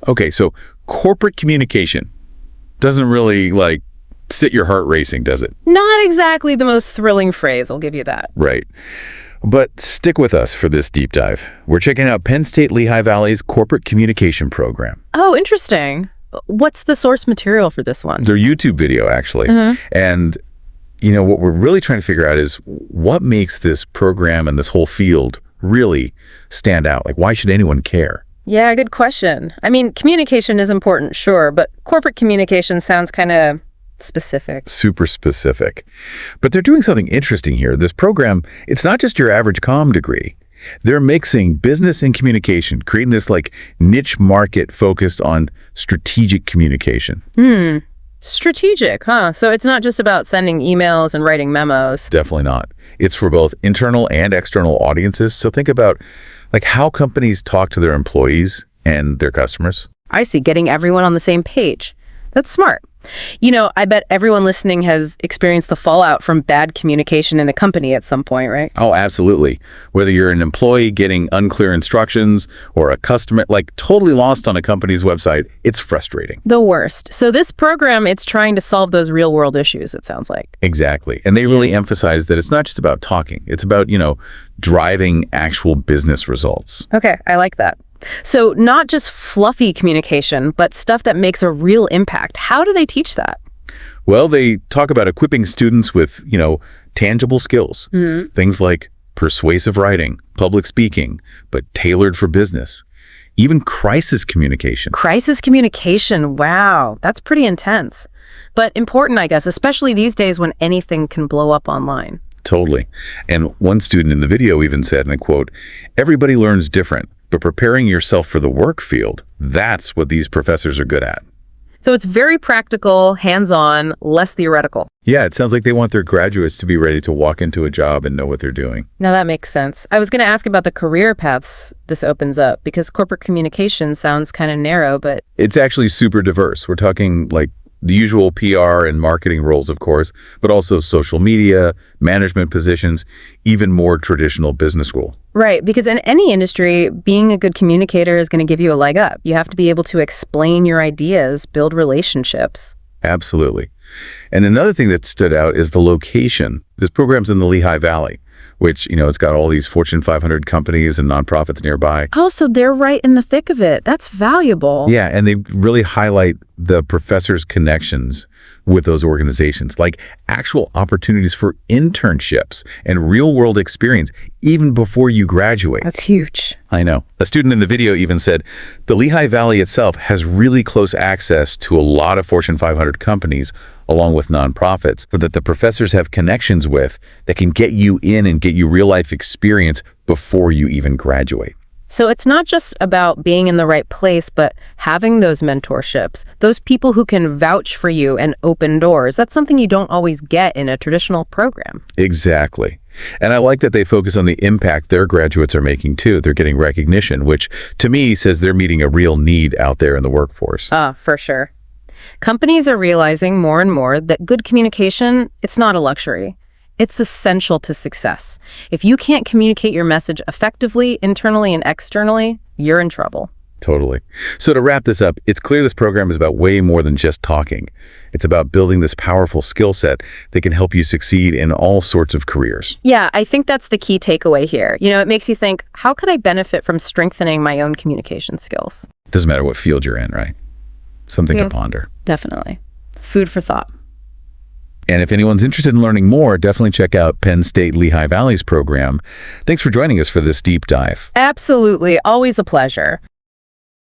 Okay, so corporate communication doesn't really, set your heart racing, does it? Not exactly the most thrilling phrase, I'll give you that. Right. But stick with us for this deep dive. We're checking out Penn State Lehigh Valley's Corporate Communication Program. Oh, interesting. What's the source material for this one? Their YouTube video, actually. And, what we're really trying to figure out is what makes this program and this whole field really stand out? Why should anyone care? Yeah, good question. I mean, communication is important, sure, but corporate communication sounds kind of specific. Super specific. But they're doing something interesting here. This program, it's not just your average comm degree. They're mixing business and communication, creating this niche market focused on strategic communication. Strategic, huh? So it's not just about sending emails and writing memos. Definitely not. It's for both internal and external audiences. So think about how companies talk to their employees and their customers. I see, getting everyone on the same page. That's smart. I bet everyone listening has experienced the fallout from bad communication in a company at some point, right? Oh, absolutely. Whether you're an employee getting unclear instructions or a customer totally lost on a company's website, it's frustrating. The worst. So this program, it's trying to solve those real world issues, it sounds like. Exactly. And they really emphasize that it's not just about talking. It's about, driving actual business results. Okay, I like that. So not just fluffy communication, but stuff that makes a real impact. How do they teach that? Well, they talk about equipping students with, tangible skills. Things like persuasive writing, public speaking, but tailored for business. Even crisis communication. Crisis communication, wow, that's pretty intense. But important, I guess, especially these days when anything can blow up online. Totally. And one student in the video even said, and I quote, "Everybody learns different. But preparing yourself for the work field, that's what these professors are good at." So it's very practical, hands-on, less theoretical. Yeah, it sounds like they want their graduates to be ready to walk into a job and know what they're doing. Now that makes sense. I was going to ask about the career paths this opens up, because corporate communication sounds kind of narrow, but... It's actually super diverse. We're talking the usual PR and marketing roles, of course, but also social media, management positions, even more traditional business school. Right, because in any industry, being a good communicator is going to give you a leg up. You have to be able to explain your ideas, build relationships. Absolutely. And another thing that stood out is the location. This program's in the Lehigh Valley, which, it's got all these Fortune 500 companies and nonprofits nearby. Oh, so they're right in the thick of it. That's valuable. Yeah, and they really highlight the professors' connections with those organizations, actual opportunities for internships and real-world experience even before you graduate. That's huge. I know. A student in the video even said, the Lehigh Valley itself has really close access to a lot of Fortune 500 companies, along with nonprofits, but that the professors have connections with that can get you in and get you real-life experience before you even graduate. So it's not just about being in the right place, but having those mentorships, those people who can vouch for you and open doors. That's something you don't always get in a traditional program. Exactly. And I like that they focus on the impact their graduates are making too. They're getting recognition, which to me says they're meeting a real need out there in the workforce. For sure. Companies are realizing more and more that good communication, it's not a luxury. It's essential to success. If you can't communicate your message effectively, internally and externally, you're in trouble. Totally. So to wrap this up, it's clear this program is about way more than just talking. It's about building this powerful skill set that can help you succeed in all sorts of careers. Yeah, I think that's the key takeaway here. It makes you think, how could I benefit from strengthening my own communication skills? Doesn't matter what field you're in, right? Something to ponder. Definitely. Food for thought. And if anyone's interested in learning more, definitely check out Penn State Lehigh Valley's program. Thanks for joining us for this deep dive. Absolutely. Always a pleasure.